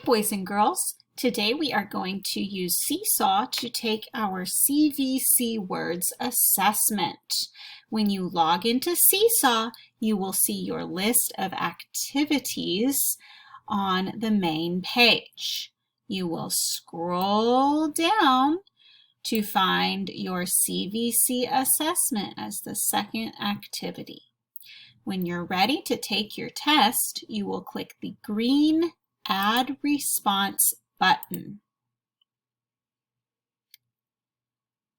Hi, boys and girls. Today we are going to use Seesaw to take our CVC words assessment. When you log into Seesaw, you will see your list of activities on the main page. You will scroll down to find your CVC assessment as the second activity. When you're ready to take your test, you will click the green Add Response button.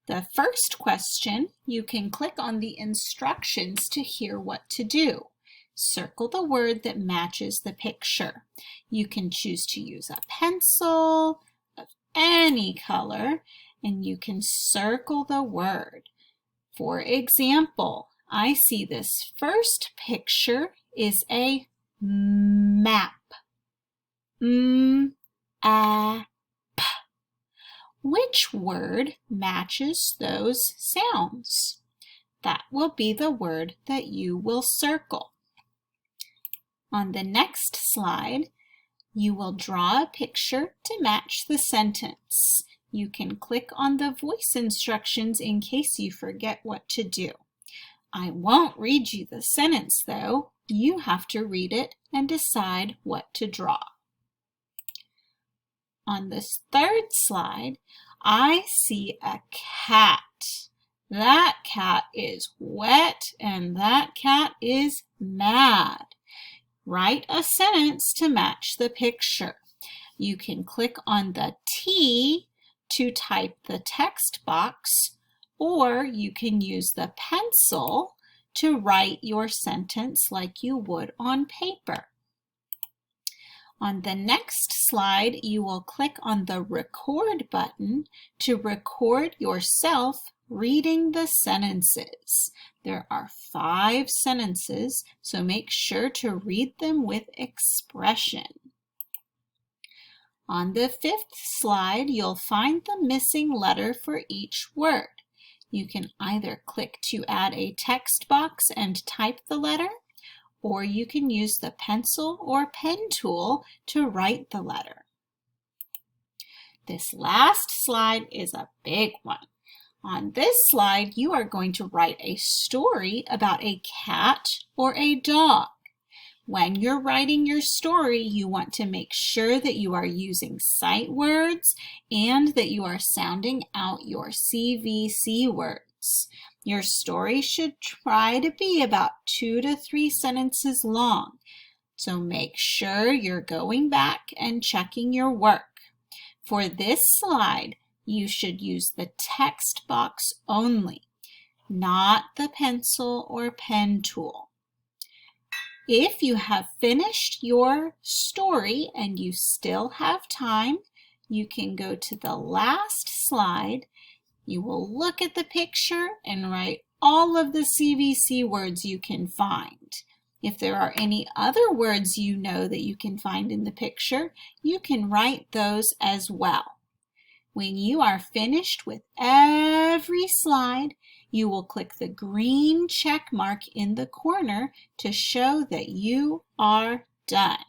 The first question, you can click on the instructions to hear what to do. Circle the word that matches the picture. You can choose to use a pencil of any color, and you can circle the word. For example, I see this first picture is a map. M-A-P. Which word matches those sounds? That will be the word that you will circle. On the next slide, you will draw a picture to match the sentence. You can click on the voice instructions in case you forget what to do. I won't read you the sentence though. You have to read it and decide what to draw. On this third slide, I see a cat. That cat is wet and that cat is mad. Write a sentence to match the picture. You can click on the T to type the text box, or you can use the pencil to write your sentence like you would on paper. On the next slide, you will click on the Record button to record yourself reading the sentences. There are 5 sentences, so make sure to read them with expression. On the 5th slide, you'll find the missing letter for each word. You can either click to add a text box and type the letter, or you can use the pencil or pen tool to write the letter. This last slide is a big one. On this slide, you are going to write a story about a cat or a dog. When you're writing your story, you want to make sure that you are using sight words and that you are sounding out your CVC words. Your story should try to be about 2 to 3 sentences long, so make sure you're going back and checking your work. For this slide, you should use the text box only, not the pencil or pen tool. If you have finished your story and you still have time, you can go to the last slide. You will look at the picture and write all of the CVC words you can find. If there are any other words you know that you can find in the picture, you can write those as well. When you are finished with every slide, you will click the green check mark in the corner to show that you are done.